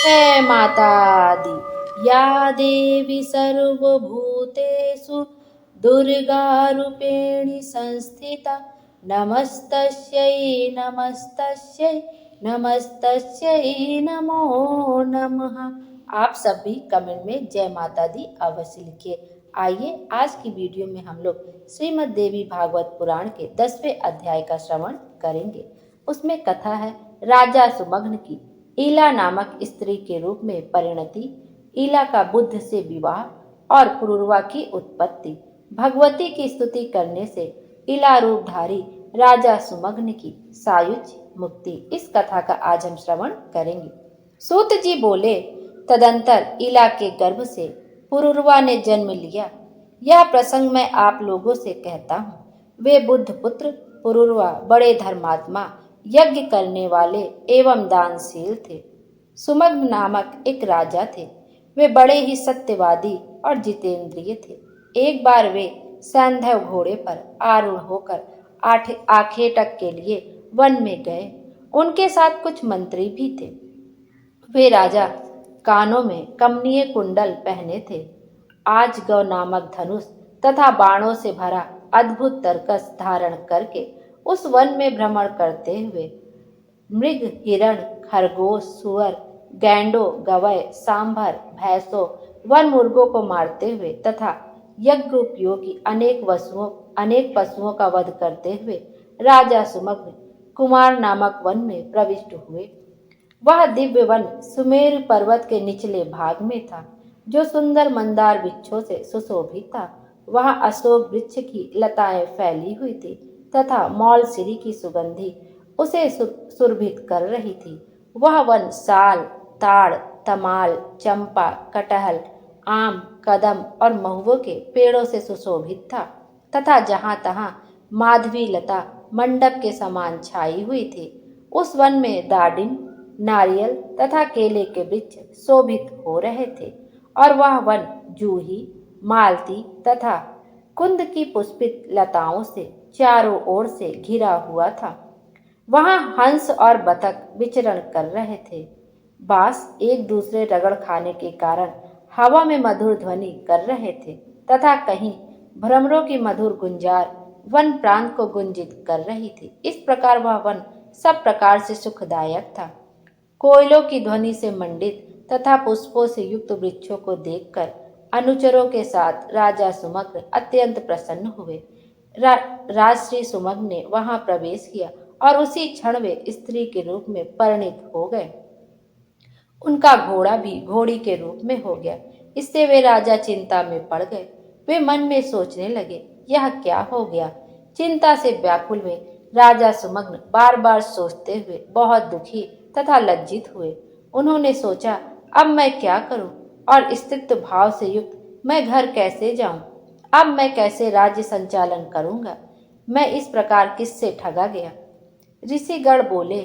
जय माता दी। या देवी सर्वभूतेषु दुर्गारूपेणी संस्थिता नमस्तस्यै नमस्तस्यै नमस्तस्यै नमो नमः। आप सब भी कमेंट में जय माता दी अवश्य लिखिए। आइए आज की वीडियो में हम लोग श्रीमद् देवी भागवत पुराण के 10वें अध्याय का श्रवण करेंगे। उसमें कथा है राजा सुमग्न की ईला नामक स्त्री के रूप में परिणति, ईला का बुद्ध से विवाह और पुरुरवा की उत्पत्ति, भगवती की स्तुति करने से ईला रूपधारी राजा सुमग्न की सायुज मुक्ति। इस कथा का आज हम श्रवण करेंगे। सूत जी बोले, तदंतर ईला के गर्भ से पुरुरवा ने जन्म लिया। यह प्रसंग मैं आप लोगों से कहता हूँ। वे बुद्ध पुत्र पुरुरवा बड़े धर्मात्मा, यज्ञ करने वाले एवं दानशील थे। सुमग्न नामक एक राजा थे। वे बड़े ही सत्यवादी और जितेंद्रिय थे। एक बार वे सैंधव घोड़े पर आरूढ़ होकर आखेटक के लिए वन में गए। उनके साथ कुछ मंत्री भी थे। वे राजा कानों में कमनीय कुंडल पहने थे। आज गौ नामक धनुष तथा बाणों से भरा अद्भुत तरकस धारण करके उस वन में भ्रमण करते हुए मृग, हिरण, खरगोश, सुअर, गैंडों, गवय, सांभर, भैंसों, वन मुर्गों को मारते हुए तथा यज्ञ उपयोगी अनेक पशुओं का वध करते हुए राजा सुमग्न कुमार नामक वन में प्रविष्ट हुए। वह दिव्य वन सुमेरु पर्वत के निचले भाग में था, जो सुंदर मंदार वृक्षों से सुशोभित था। वहाँ अशोक वृक्ष की लताएं फैली हुई थी तथा मौलसिरी की सुगंधी उसे सुरभित कर रही थी। वह वन साल, ताड़, तमाल, चंपा, कटहल, आम, कदम और महुओं के पेड़ों से सुशोभित था तथा जहाँ तहाँ माधवी लता मंडप के समान छाई हुई थी। उस वन में दाडिम, नारियल तथा केले के वृक्ष शोभित हो रहे थे और वह वन जूही, मालती तथा कुंद की पुष्पित लताओं से चारों ओर से घिरा हुआ था। वहां हंस और बतख विचरण कर रहे थे। बांस एक दूसरे रगड़ खाने के कारण हवा में मधुर ध्वनि कर रहे थे तथा कहीं भ्रमरों की मधुर गुंजार वन प्रांत को गुंजित कर रही थी। इस प्रकार वह वन सब प्रकार से सुखदायक था। कोयलों की ध्वनि से मंडित तथा पुष्पों से युक्त वृक्षों को देखकर अनुचरों के साथ राजा सुमग्न अत्यंत प्रसन्न हुए। राजश्री सुमग्न ने वहां प्रवेश किया और उसी क्षण वे स्त्री के रूप में परिणित हो गए। उनका घोड़ा भी घोड़ी के रूप में हो गया। इससे वे राजा चिंता में पड़ गए। वे मन में सोचने लगे, यह क्या हो गया। चिंता से व्याकुल हुए राजा सुमग्न बार बार सोचते हुए बहुत दुखी तथा लज्जित हुए। उन्होंने सोचा, अब मैं क्या करूं और स्त्रीत्व भाव से युक्त मैं घर कैसे जाऊं। अब मैं कैसे राज्य संचालन करूंगा। मैं इस प्रकार किससे ठगा गया। ऋषिगण बोले,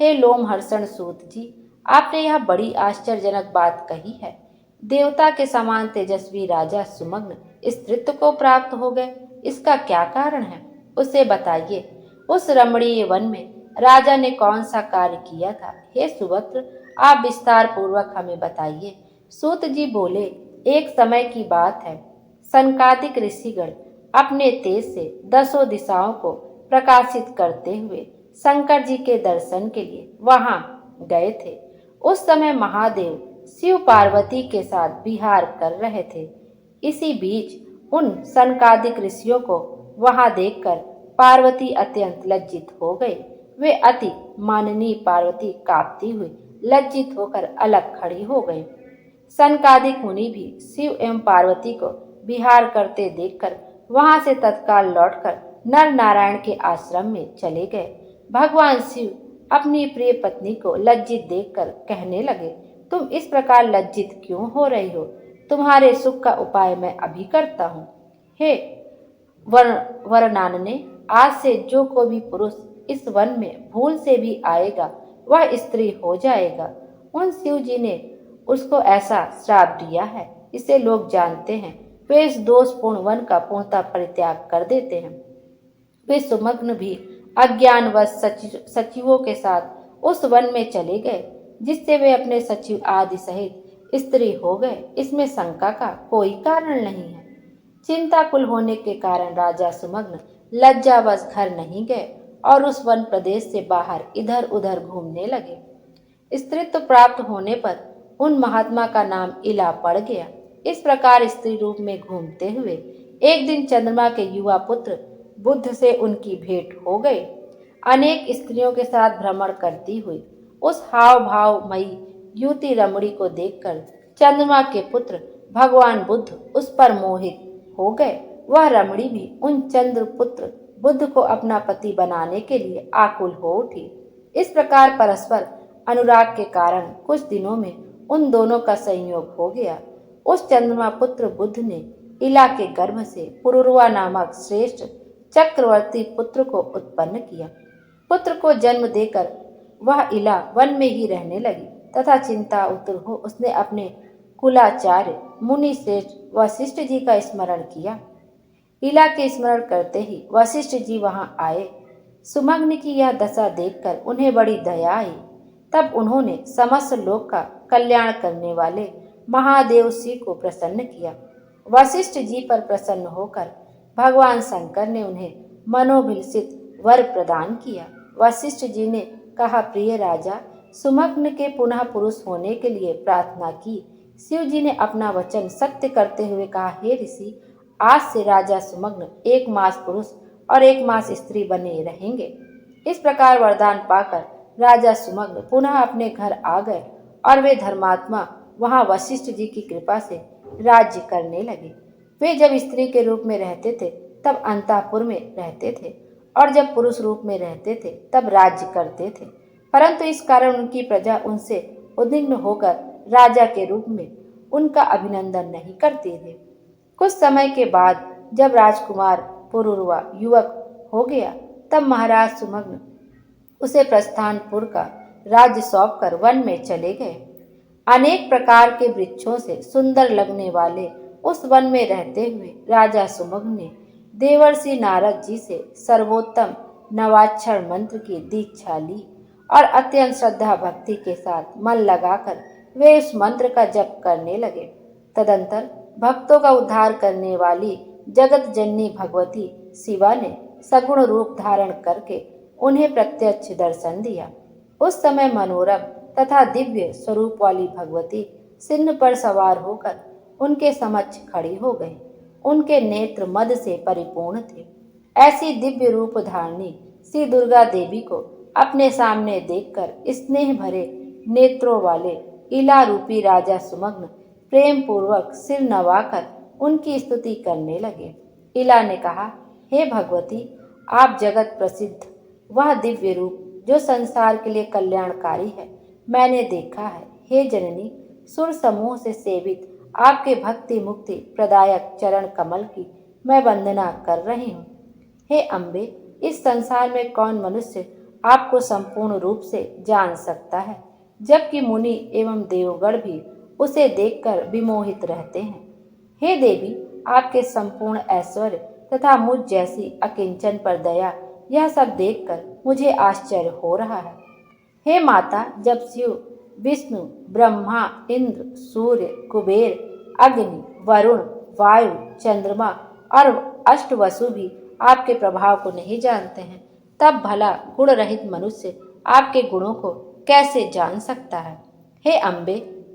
हे लोमहर्षण सूत जी, आपने यह बड़ी आश्चर्यजनक बात कही है। देवता के समान तेजस्वी राजा सुमग्न स्त्रीत्व को प्राप्त हो गए, इसका क्या कारण है, उसे बताइए। उस रमणीय वन में राजा ने कौन सा कार्य किया था। हे सुभद्र, आप विस्तार पूर्वक हमें बताइए। सूत जी बोले, एक समय की बात है। सनकादिक ऋषिगण अपने तेज से 10 दिशाओं को प्रकाशित करते हुए शंकर जी के दर्शन के लिए वहां गए थे। उस समय महादेव शिव पार्वती के साथ विहार कर रहे थे। इसी बीच उन सनकादिक ऋषियों को वहां देखकर पार्वती अत्यंत लज्जित हो गई। वे अति माननीय पार्वती कांपती हुई लज्जित होकर अलग खड़ी हो गई। सनकादिक मुनि भी शिव एवं पार्वती को विहार करते देखकर वहां से तत्काल लौटकर नर नारायण के आश्रम में चले गए। भगवान शिव अपनी प्रिय पत्नी को लज्जित देखकर कहने लगे, तुम इस प्रकार लज्जित क्यों हो रही हो। तुम्हारे सुख का उपाय मैं अभी करता हूँ। हे वरनानने, आज से जो कोई भी पुरुष इस वन में भूल से भी आएगा वह स्त्री हो जाएगा। उन शिव जी ने उसको ऐसा श्राप दिया है, इसे लोग जानते हैं। वे इस दोषपूर्ण वन का पूर्णतः परित्याग कर देते हैं। वे सुमग्न भी अज्ञानवश सचिवों के साथ उस वन में चले गए। जिससे वे अपने सचिव आदि सहित स्त्री हो गए, इसमें शंका का कोई कारण नहीं है। चिंताकुल होने के कारण राजा सुमग्न लज्जावश घर नहीं गए और उस वन प्रदेश से बाहर इधर उधर घूमने लगे। स्त्रीत्व प्राप्त होने पर उन महात्मा का नाम इला पड़ गया। इस प्रकार स्त्री रूप में घूमते हुए एक दिन चंद्रमा के युवा पुत्र बुद्ध से उनकी भेंट हो गई। अनेक स्त्रियों के साथ भ्रमण करती हुई उस हाव भावमयी युवती रमणी को देखकर चंद्रमा के पुत्र भगवान बुद्ध उस पर मोहित हो गए। वह रमणी भी उन चंद्रपुत्र बुद्ध को अपना पति बनाने के लिए आकुल हो उठी। इस प्रकार परस्पर अनुराग के कारण कुछ दिनों में उन दोनों का संयोग हो गया। उस चंद्रमा पुत्र बुद्ध ने इला के गर्भ से पुरुरवा नामक श्रेष्ठ चक्रवर्ती पुत्र को उत्पन्न किया। पुत्र को जन्म देकर वह इला वन में ही रहने लगी तथा चिंता उतर हो उसने अपने कुलाचार्य मुनि श्रेष्ठ वशिष्ठ जी का स्मरण किया। इला के स्मरण करते ही वशिष्ठ जी वहां आए। सुमग्न की यह दशा देखकर उन्हें बड़ी दया आई। तब उन्होंने समस्त लोक का कल्याण करने वाले महादेव शिव को प्रसन्न किया। वशिष्ठ जी पर प्रसन्न होकर भगवान शंकर ने उन्हें मनोभिलषित वर प्रदान किया। वशिष्ठ जी ने कहा, प्रिय राजा, सुमग्न के पुनः पुरुष होने के लिए प्रार्थना की। शिव जी ने अपना वचन सत्य करते हुए कहा, हे ऋषि, आज से राजा सुमग्न 1 मास पुरुष और 1 मास स्त्री बने रहेंगे। इस प्रकार वरदान पाकर राजा सुमग्न पुनः अपने घर आ गए और वे धर्मात्मा वहां वशिष्ठ जी की कृपा से राज्य करने लगे। वे जब स्त्री के रूप में रहते थे तब अंतःपुर में रहते थे और जब पुरुष रूप में रहते थे तब राज्य करते थे, परंतु इस कारण उनकी प्रजा उनसे उद्विग्न होकर राजा के रूप में उनका अभिनंदन नहीं करते थे। कुछ समय के बाद जब राजकुमार पुरुरवा युवक हो गया तब महाराज सुमग्न उसे प्रस्थानपुर का राज्य सौंपकर वन में चले गए। अनेक प्रकार के वृक्षों से सुंदर लगने वाले उस वन में रहते हुए राजा सुमग्न ने देवर्षि नारद जी से सर्वोत्तम नवाक्षर मंत्र की दीक्षा ली और अत्यंत श्रद्धा भक्ति के साथ मन लगाकर वे उस मंत्र का जप करने लगे। तदंतर भक्तों का उद्धार करने वाली जगत जननी भगवती शिवा ने सगुण रूप धारण करके उन्हें प्रत्यक्ष दर्शन दिया। उस समय मनोरम तथा दिव्य स्वरूप वाली भगवती सिंह पर सवार होकर उनके समक्ष खड़ी हो गई। उनके नेत्र मद से परिपूर्ण थे। ऐसी दिव्य रूप धारणी श्री दुर्गा देवी को अपने सामने देखकर स्नेह भरे नेत्रों वाले इला रूपी राजा सुमग्न प्रेम पूर्वक सिर नवाकर उनकी स्तुति करने लगे। इला ने कहा, हे भगवती, आप जगत प्रसिद्ध वह दिव्य रूप जो संसार के लिए कल्याणकारी है मैंने देखा है। हे जननी, सुर समूह से सेवित आपके भक्ति मुक्ति प्रदायक चरण कमल की मैं वंदना कर रही हूँ। हे अम्बे, इस संसार में कौन मनुष्य आपको संपूर्ण रूप से जान सकता है, जबकि मुनि एवं देवगण भी उसे देखकर विमोहित रहते हैं। हे देवी, आपके संपूर्ण ऐश्वर्य तथा मुझ जैसी अकिंचन पर दया, यह सब देखकर मुझे आश्चर्य हो रहा है। हे माता, जब शिव, विष्णु, ब्रह्मा, इंद्र, सूर्य, कुबेर, अग्नि, वरुण, वायु, चंद्रमा और अष्टवसु भी आपके प्रभाव को नहीं जानते हैं, तब भला गुण रहित मनुष्य आपके गुणों को कैसे जान सकता है। हे अम्बे,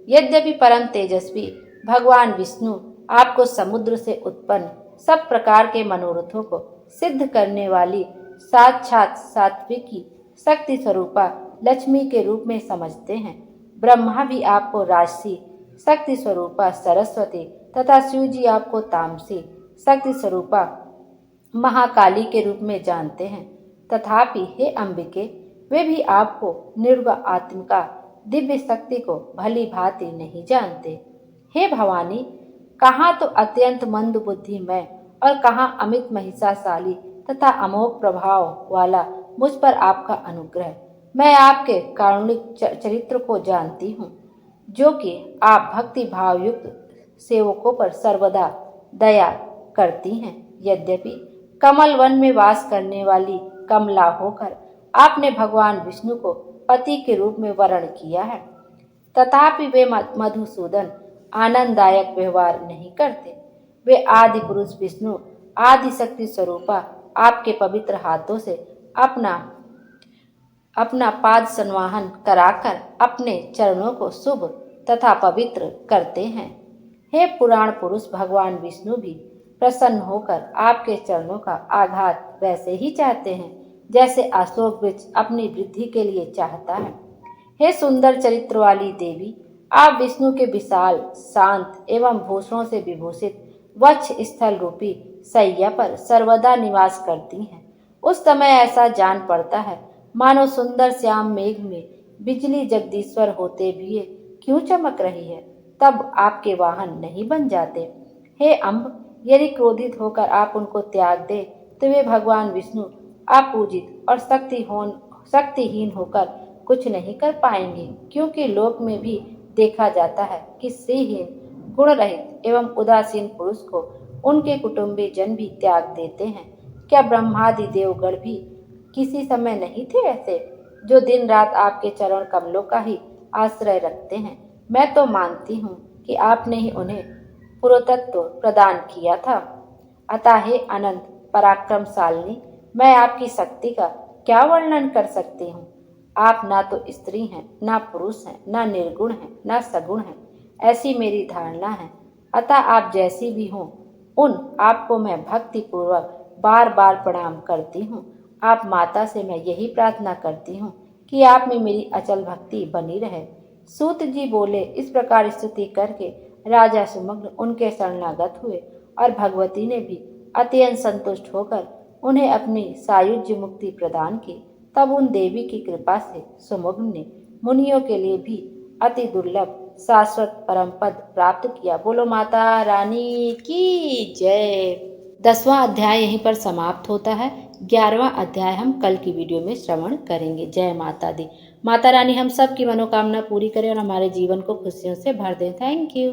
यद्यपि परम तेजस्वी भगवान विष्णु आपको समुद्र से उत्पन्न सब प्रकार के मनोरथों को सिद्ध करने वाली साक्षात सात्विकी शक्ति स्वरूपा लक्ष्मी के रूप में समझते हैं, ब्रह्मा भी आपको राजसी शक्ति स्वरूपा सरस्वती तथा शिव जी आपको तामसी शक्ति स्वरूपा महाकाली के रूप में जानते हैं। तथापि हे अंबिके, वे भी आपको निर्गुण आत्मिका दिव्य शक्ति को भली भांति नहीं जानते। हे भवानी, कहाँ तो अत्यंत मंद बुद्धि मैं और कहाँ अमित महिषाशाली तथा अमोघ प्रभाव वाला मुझ पर आपका अनुग्रह। मैं आपके कारुणिक चरित्र को जानती हूँ, जो कि आप भक्ति भाव युक्त सेवकों पर सर्वदा दया करती हैं। यद्यपि कमल वन में वास करने वाली कमला होकर आपने भगवान विष्णु को पति के रूप में वर्ण किया है। तथापि वे मधुसूदन आनंददायक व्यवहार नहीं करते। वे आदि पुरुष विष्णु आदि शक्ति स्वरूपा आपके पवित्र हाथों से अपना पाद संवाहन कराकर अपने चरणों को शुभ तथा पवित्र करते हैं। हे पुराण पुरुष, भगवान विष्णु भी प्रसन्न होकर आपके चरणों का आघात वैसे ही चाहते हैं जैसे अशोक वृक्ष अपनी वृद्धि के लिए चाहता है। हे सुंदर चरित्र वाली देवी, आप विष्णु के विशाल, शांत एवं भूषणों से विभूषित वक्ष स्थल रूपी सैया पर सर्वदा निवास करती हैं। उस समय ऐसा जान पड़ता है मानो सुंदर श्याम मेघ में बिजली जगदीश्वर होते भी क्यों चमक रही है। तब आपके वाहन नहीं बन जाते। हे अम्ब, यदि क्रोधित होकर आप उनको त्याग दे तो वे भगवान विष्णु अपूजित और शक्तिहीन होकर कुछ नहीं कर पाएंगे, क्योंकि लोक में भी देखा जाता है कि श्रीहीन, गुण रहित एवं उदासीन पुरुष को उनके कुटुंबी जन भी त्याग देते हैं। क्या ब्रह्मादि देवगण भी किसी समय नहीं थे ऐसे, जो दिन रात आपके चरण कमलों का ही आश्रय रखते हैं? मैं तो मानती हूँ कि आपने ही उन्हें पुरोतत्व प्रदान किया था। अतः हे अनंत पराक्रमशालिनी, मैं आपकी शक्ति का क्या वर्णन कर सकती हूँ। आप ना तो स्त्री हैं, ना पुरुष हैं, ना निर्गुण हैं, ना सगुण हैं, ऐसी मेरी धारणा है। अतः आप जैसी भी हों, आपको मैं भक्ति पूर्वक बार बार प्रणाम करती हूँ। आप माता से मैं यही प्रार्थना करती हूँ कि आप में मेरी अचल भक्ति बनी रहे। सूत जी बोले। इस प्रकार स्तुति करके राजा सुमग्न उनके शरणागत हुए और भगवती ने भी अत्यंत संतुष्ट होकर उन्हें अपनी सायुज्य मुक्ति प्रदान की। तब उन देवी की कृपा से सुमग्न ने मुनियों के लिए भी अति दुर्लभ शाश्वत परम पद प्राप्त किया। बोलो माता रानी की जय। 10वां अध्याय यहीं पर समाप्त होता है। 11वां अध्याय हम कल की वीडियो में श्रवण करेंगे। जय माता दी। माता रानी हम सब की मनोकामना पूरी करें और हमारे जीवन को खुशियों से भर दें। Thank you.